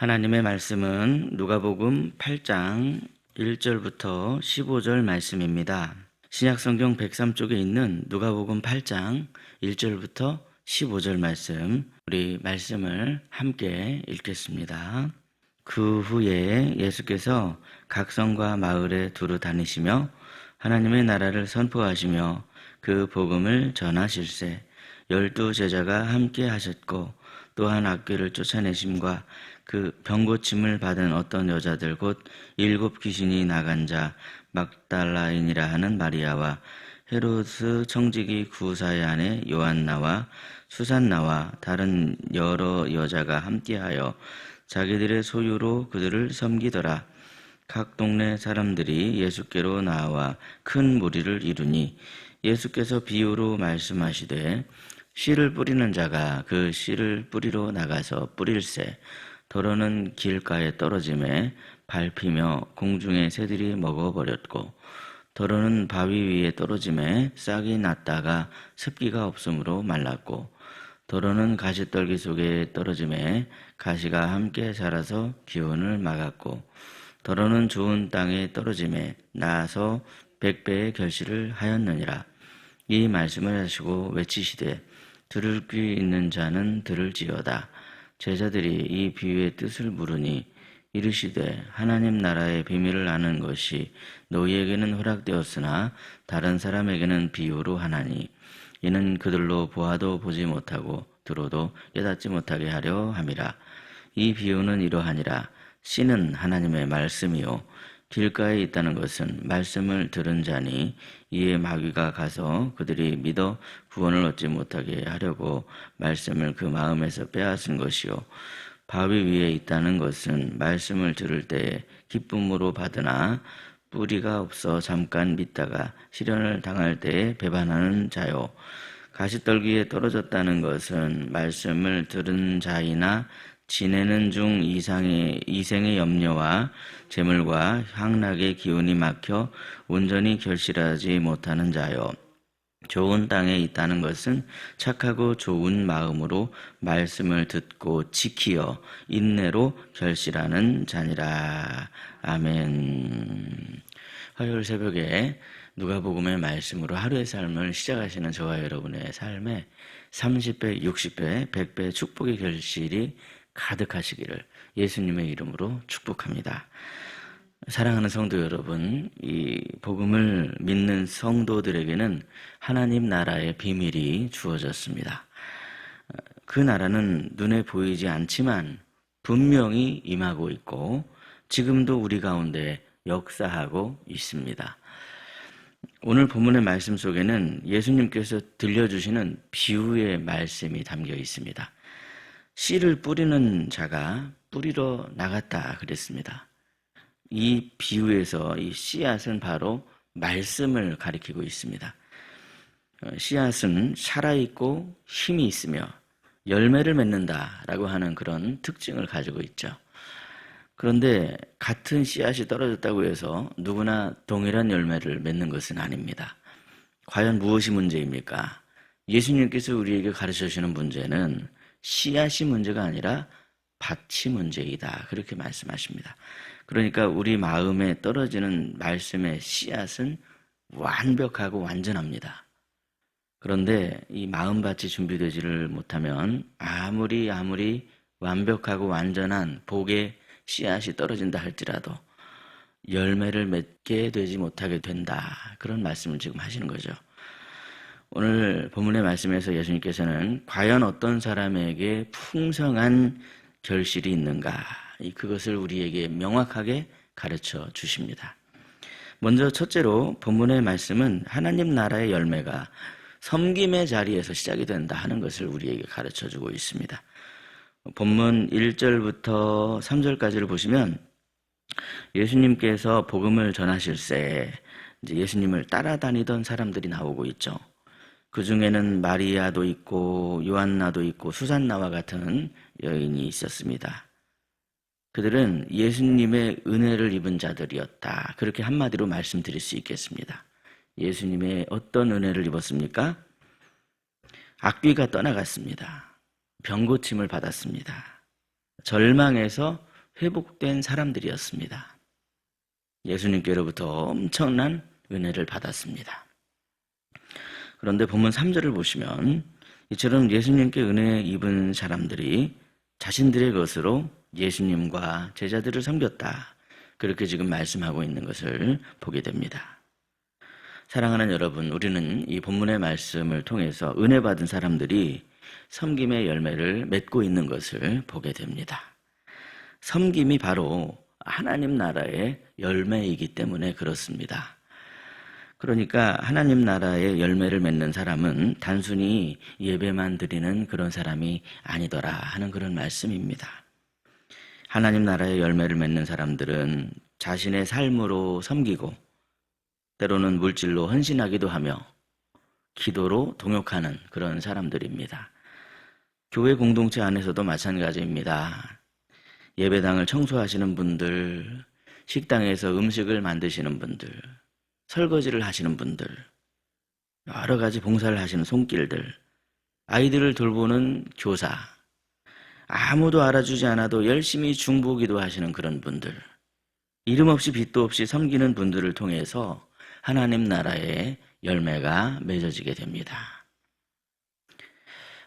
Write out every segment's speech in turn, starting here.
하나님의 말씀은 누가복음 8장 1절부터 15절 말씀입니다. 신약성경 103쪽에 있는 누가복음 8장 1절부터 15절 말씀, 우리 말씀을 함께 읽겠습니다. 그 후에 예수께서 각 성과 마을에 두루 다니시며 하나님의 나라를 선포하시며 그 복음을 전하실세 12 제자가 함께 하셨고 또한 악귀를 쫓아내심과 그 병고침을 받은 어떤 여자들 곧 7 귀신이 나간 자 막달라인이라 하는 마리아와 헤로스 청지기 구사의 아내 요한나와 수산나와 다른 여러 여자가 함께하여 자기들의 소유로 그들을 섬기더라. 각 동네 사람들이 예수께로 나와 큰 무리를 이루니 예수께서 비유로 말씀하시되 씨를 뿌리는 자가 그 씨를 뿌리러 나가서 뿌릴새 더러는 길가에 떨어짐에 밟히며 공중의 새들이 먹어버렸고 더러는 바위 위에 떨어짐에 싹이 났다가 습기가 없으므로 말랐고 더러는 가시떨기 속에 떨어짐에 가시가 함께 자라서 기운을 막았고 더러는 좋은 땅에 떨어짐에 나서 100배의 결실을 하였느니라. 이 말씀을 하시고 외치시되 들을 귀 있는 자는 들을지어다. 제자들이 이 비유의 뜻을 물으니 이르시되 하나님 나라의 비밀을 아는 것이 너희에게는 허락되었으나 다른 사람에게는 비유로 하나니 이는 그들로 보아도 보지 못하고 들어도 깨닫지 못하게 하려 함이라. 이 비유는 이러하니라. 씨는 하나님의 말씀이요 길가에 있다는 것은 말씀을 들은 자니 이에 마귀가 가서 그들이 믿어 구원을 얻지 못하게 하려고 말씀을 그 마음에서 빼앗은 것이요 바위 위에 있다는 것은 말씀을 들을 때에 기쁨으로 받으나 뿌리가 없어 잠깐 믿다가 시련을 당할 때에 배반하는 자요 가시떨기에 떨어졌다는 것은 말씀을 들은 자이나 지내는 중 이생의 염려와 재물과 향락의 기운이 막혀 온전히 결실하지 못하는 자요. 좋은 땅에 있다는 것은 착하고 좋은 마음으로 말씀을 듣고 지키어 인내로 결실하는 자니라. 아멘. 화요일 새벽에 누가복음의 말씀으로 하루의 삶을 시작하시는 저와 여러분의 삶에 30배, 60배, 100배의 축복의 결실이 가득하시기를 예수님의 이름으로 축복합니다. 사랑하는 성도 여러분, 이 복음을 믿는 성도들에게는 하나님 나라의 비밀이 주어졌습니다. 그 나라는 눈에 보이지 않지만 분명히 임하고 있고 지금도 우리 가운데 역사하고 있습니다. 오늘 본문의 말씀 속에는 예수님께서 들려주시는 비유의 말씀이 담겨 있습니다. 씨를 뿌리는 자가 뿌리러 나갔다 그랬습니다. 이 비유에서 이 씨앗은 바로 말씀을 가리키고 있습니다. 씨앗은 살아있고 힘이 있으며 열매를 맺는다라고 하는 그런 특징을 가지고 있죠. 그런데 같은 씨앗이 떨어졌다고 해서 누구나 동일한 열매를 맺는 것은 아닙니다. 과연 무엇이 문제입니까? 예수님께서 우리에게 가르쳐 주시는 문제는 씨앗이 문제가 아니라 밭이 문제이다. 그렇게 말씀하십니다. 그러니까 우리 마음에 떨어지는 말씀의 씨앗은 완벽하고 완전합니다. 그런데 이 마음밭이 준비되지를 못하면 아무리 완벽하고 완전한 복의 씨앗이 떨어진다 할지라도 열매를 맺게 되지 못하게 된다. 그런 말씀을 지금 하시는 거죠. 오늘 본문의 말씀에서 예수님께서는 과연 어떤 사람에게 풍성한 결실이 있는가, 그것을 우리에게 명확하게 가르쳐 주십니다. 먼저 첫째로 본문의 말씀은 하나님 나라의 열매가 섬김의 자리에서 시작이 된다 하는 것을 우리에게 가르쳐 주고 있습니다. 본문 1절부터 3절까지를 보시면 예수님께서 복음을 전하실새 이제 예수님을 따라다니던 사람들이 나오고 있죠. 그 중에는 마리아도 있고 요한나도 있고 수산나와 같은 여인이 있었습니다. 그들은 예수님의 은혜를 입은 자들이었다. 그렇게 한마디로 말씀드릴 수 있겠습니다. 예수님의 어떤 은혜를 입었습니까? 악귀가 떠나갔습니다. 병고침을 받았습니다. 절망에서 회복된 사람들이었습니다. 예수님께로부터 엄청난 은혜를 받았습니다. 그런데 본문 3절을 보시면 이처럼 예수님께 은혜 입은 사람들이 자신들의 것으로 예수님과 제자들을 섬겼다. 그렇게 지금 말씀하고 있는 것을 보게 됩니다. 사랑하는 여러분, 우리는 이 본문의 말씀을 통해서 은혜 받은 사람들이 섬김의 열매를 맺고 있는 것을 보게 됩니다. 섬김이 바로 하나님 나라의 열매이기 때문에 그렇습니다. 그러니까 하나님 나라의 열매를 맺는 사람은 단순히 예배만 드리는 그런 사람이 아니더라 하는 그런 말씀입니다. 하나님 나라의 열매를 맺는 사람들은 자신의 삶으로 섬기고 때로는 물질로 헌신하기도 하며 기도로 동역하는 그런 사람들입니다. 교회 공동체 안에서도 마찬가지입니다. 예배당을 청소하시는 분들, 식당에서 음식을 만드시는 분들, 설거지를 하시는 분들, 여러 가지 봉사를 하시는 손길들, 아이들을 돌보는 교사, 아무도 알아주지 않아도 열심히 중보기도 하시는 그런 분들, 이름 없이 빚도 없이 섬기는 분들을 통해서 하나님 나라의 열매가 맺어지게 됩니다.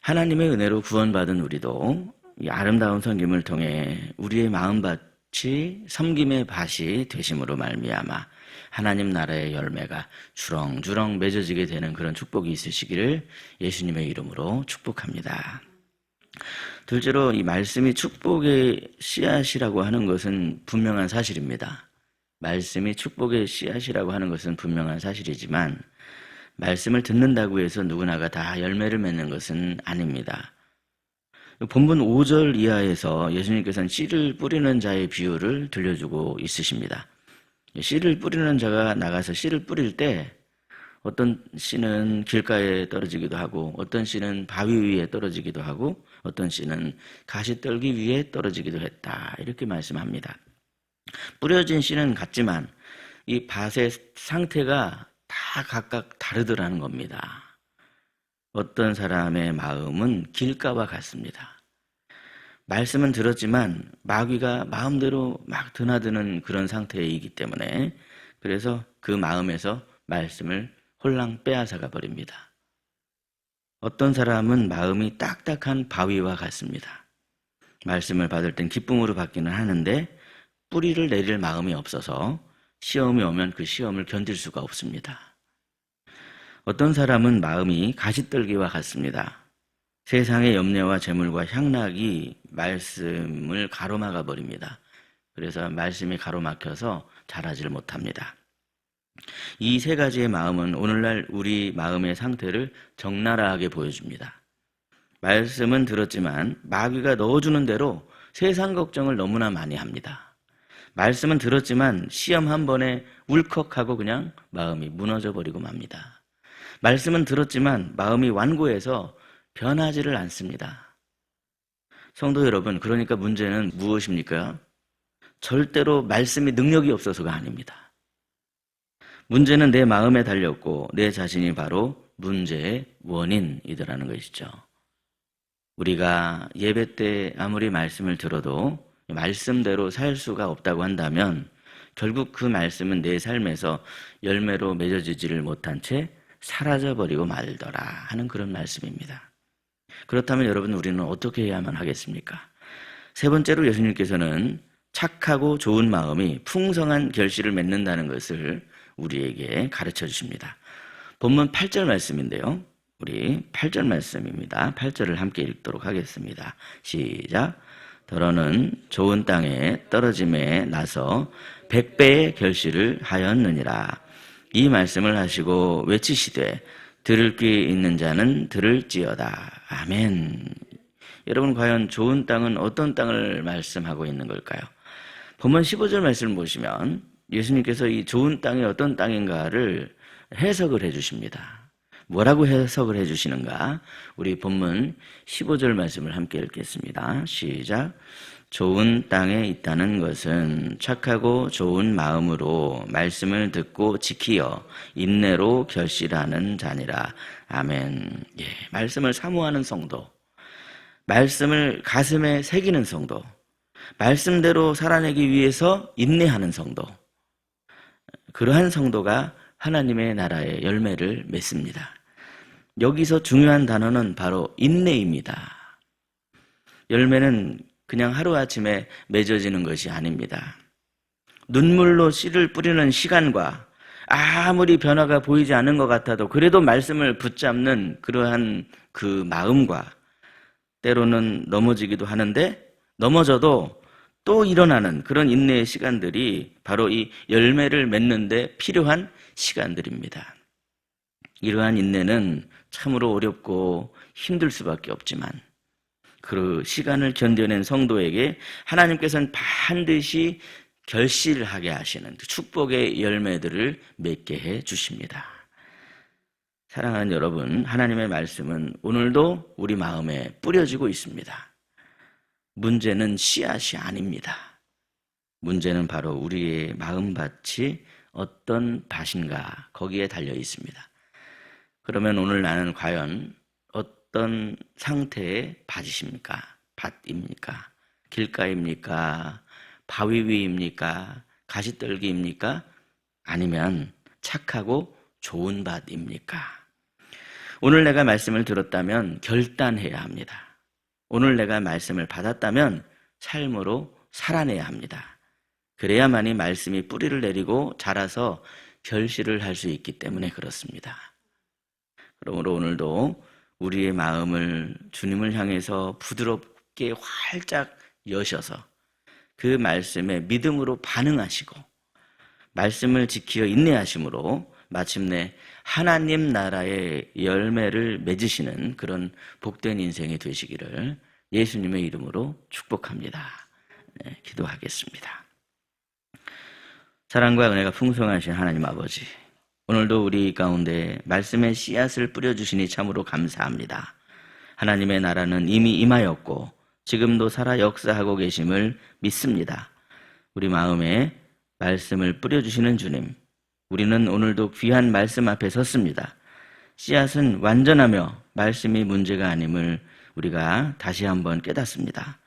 하나님의 은혜로 구원받은 우리도 이 아름다운 섬김을 통해 우리의 마음밭이 섬김의 밭이 되심으로 말미암아 하나님 나라의 열매가 주렁주렁 맺어지게 되는 그런 축복이 있으시기를 예수님의 이름으로 축복합니다. 둘째로 이 말씀이 축복의 씨앗이라고 하는 것은 분명한 사실입니다. 말씀이 축복의 씨앗이라고 하는 것은 분명한 사실이지만 말씀을 듣는다고 해서 누구나가 다 열매를 맺는 것은 아닙니다. 본문 5절 이하에서 예수님께서는 씨를 뿌리는 자의 비유를 들려주고 있으십니다. 씨를 뿌리는 자가 나가서 씨를 뿌릴 때 어떤 씨는 길가에 떨어지기도 하고 어떤 씨는 바위 위에 떨어지기도 하고 어떤 씨는 가시떨기 위에 떨어지기도 했다. 이렇게 말씀합니다. 뿌려진 씨는 같지만 이 밭의 상태가 다 각각 다르더라는 겁니다. 어떤 사람의 마음은 길가와 같습니다. 말씀은 들었지만 마귀가 마음대로 막 드나드는 그런 상태이기 때문에 그래서 그 마음에서 말씀을 홀랑 빼앗아가 버립니다. 어떤 사람은 마음이 딱딱한 바위와 같습니다. 말씀을 받을 땐 기쁨으로 받기는 하는데 뿌리를 내릴 마음이 없어서 시험이 오면 그 시험을 견딜 수가 없습니다. 어떤 사람은 마음이 가시떨기와 같습니다. 세상의 염려와 재물과 향락이 말씀을 가로막아 버립니다. 그래서 말씀이 가로막혀서 자라질 못합니다. 이 세 가지의 마음은 오늘날 우리 마음의 상태를 적나라하게 보여줍니다. 말씀은 들었지만 마귀가 넣어주는 대로 세상 걱정을 너무나 많이 합니다. 말씀은 들었지만 시험 한 번에 울컥하고 그냥 마음이 무너져 버리고 맙니다. 말씀은 들었지만 마음이 완고해서 변하지를 않습니다. 성도 여러분, 그러니까 문제는 무엇입니까? 절대로 말씀이 능력이 없어서가 아닙니다. 문제는 내 마음에 달렸고 내 자신이 바로 문제의 원인이더라는 것이죠. 우리가 예배 때 아무리 말씀을 들어도 말씀대로 살 수가 없다고 한다면 결국 그 말씀은 내 삶에서 열매로 맺어지지를 못한 채 사라져버리고 말더라 하는 그런 말씀입니다. 그렇다면 여러분, 우리는 어떻게 해야만 하겠습니까? 세 번째로 예수님께서는 착하고 좋은 마음이 풍성한 결실을 맺는다는 것을 우리에게 가르쳐 주십니다. 본문 8절 말씀인데요. 우리 8절 말씀입니다. 8절을 함께 읽도록 하겠습니다. 시작. 더러는 좋은 땅에 떨어짐에 나서 100배의 결실을 하였느니라. 이 말씀을 하시고 외치시되 들을 귀 있는 자는 들을지어다. 아멘. 여러분, 과연 좋은 땅은 어떤 땅을 말씀하고 있는 걸까요? 본문 15절 말씀을 보시면 예수님께서 이 좋은 땅이 어떤 땅인가를 해석을 해주십니다. 뭐라고 해석을 해주시는가? 우리 본문 15절 말씀을 함께 읽겠습니다. 시작. 좋은 땅에 있다는 것은 착하고 좋은 마음으로 말씀을 듣고 지키어 인내로 결실하는 자니라. 아멘. 예, 말씀을 사모하는 성도, 말씀을 가슴에 새기는 성도, 말씀대로 살아내기 위해서 인내하는 성도, 그러한 성도가 하나님의 나라의 열매를 맺습니다. 여기서 중요한 단어는 바로 인내입니다. 열매는 그냥 하루아침에 맺어지는 것이 아닙니다. 눈물로 씨를 뿌리는 시간과 아무리 변화가 보이지 않은 것 같아도 그래도 말씀을 붙잡는 그러한 그 마음과, 때로는 넘어지기도 하는데 넘어져도 또 일어나는 그런 인내의 시간들이 바로 이 열매를 맺는 데 필요한 시간들입니다. 이러한 인내는 참으로 어렵고 힘들 수밖에 없지만 그 시간을 견뎌낸 성도에게 하나님께서는 반드시 결실하게 하시는 축복의 열매들을 맺게 해 주십니다. 사랑하는 여러분, 하나님의 말씀은 오늘도 우리 마음에 뿌려지고 있습니다. 문제는 씨앗이 아닙니다. 문제는 바로 우리의 마음밭이 어떤 밭인가, 거기에 달려 있습니다. 그러면 오늘 나는 과연 어떤 상태의 밭이십니까? 밭입니까? 길가입니까? 바위 위입니까? 가시떨기입니까? 아니면 착하고 좋은 밭입니까? 오늘 내가 말씀을 들었다면 결단해야 합니다. 오늘 내가 말씀을 받았다면 삶으로 살아내야 합니다. 그래야만이 말씀이 뿌리를 내리고 자라서 결실을 할 수 있기 때문에 그렇습니다. 그러므로 오늘도 우리의 마음을 주님을 향해서 부드럽게 활짝 여셔서 그 말씀에 믿음으로 반응하시고 말씀을 지키어 인내하심으로 마침내 하나님 나라의 열매를 맺으시는 그런 복된 인생이 되시기를 예수님의 이름으로 축복합니다. 네, 기도하겠습니다. 사랑과 은혜가 풍성하신 하나님 아버지, 오늘도 우리 가운데 말씀의 씨앗을 뿌려주시니 참으로 감사합니다. 하나님의 나라는 이미 임하였고 지금도 살아 역사하고 계심을 믿습니다. 우리 마음에 말씀을 뿌려주시는 주님, 우리는 오늘도 귀한 말씀 앞에 섰습니다. 씨앗은 완전하며 말씀이 문제가 아님을 우리가 다시 한번 깨닫습니다.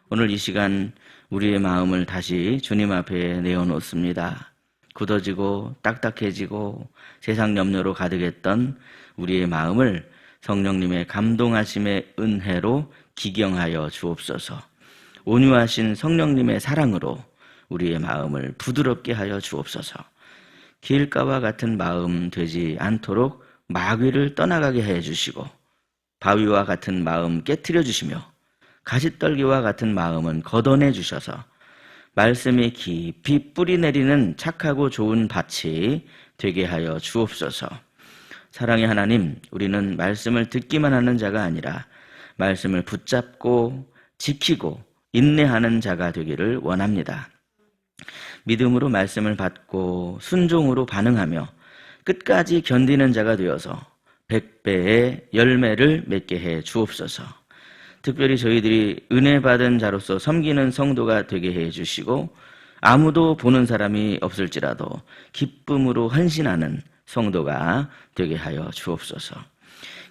오늘 이 시간 우리의 마음을 다시 주님 앞에 내어놓습니다. 굳어지고 딱딱해지고 세상 염려로 가득했던 우리의 마음을 성령님의 감동하심의 은혜로 기경하여 주옵소서. 온유하신 성령님의 사랑으로 우리의 마음을 부드럽게 하여 주옵소서. 길가와 같은 마음 되지 않도록 마귀를 떠나가게 해주시고 바위와 같은 마음 깨트려 주시며 가시떨기와 같은 마음은 걷어내 주셔서 말씀이 깊이 뿌리 내리는 착하고 좋은 밭이 되게 하여 주옵소서. 사랑의 하나님, 우리는 말씀을 듣기만 하는 자가 아니라 말씀을 붙잡고 지키고 인내하는 자가 되기를 원합니다. 믿음으로 말씀을 받고 순종으로 반응하며 끝까지 견디는 자가 되어서 100배의 열매를 맺게 해 주옵소서. 특별히 저희들이 은혜 받은 자로서 섬기는 성도가 되게 해 주시고 아무도 보는 사람이 없을지라도 기쁨으로 헌신하는 성도가 되게 하여 주옵소서.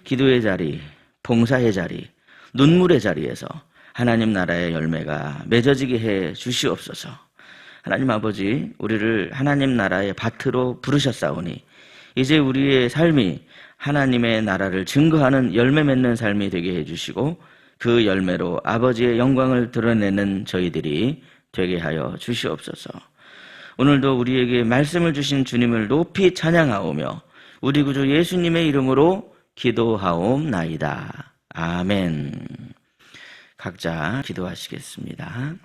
기도의 자리, 봉사의 자리, 눈물의 자리에서 하나님 나라의 열매가 맺어지게 해 주시옵소서. 하나님 아버지, 우리를 하나님 나라의 밭으로 부르셨사오니 이제 우리의 삶이 하나님의 나라를 증거하는 열매 맺는 삶이 되게 해주시고 그 열매로 아버지의 영광을 드러내는 저희들이 되게 하여 주시옵소서. 오늘도 우리에게 말씀을 주신 주님을 높이 찬양하오며 우리 구주 예수님의 이름으로 기도하옵나이다. 아멘. 각자 기도하시겠습니다.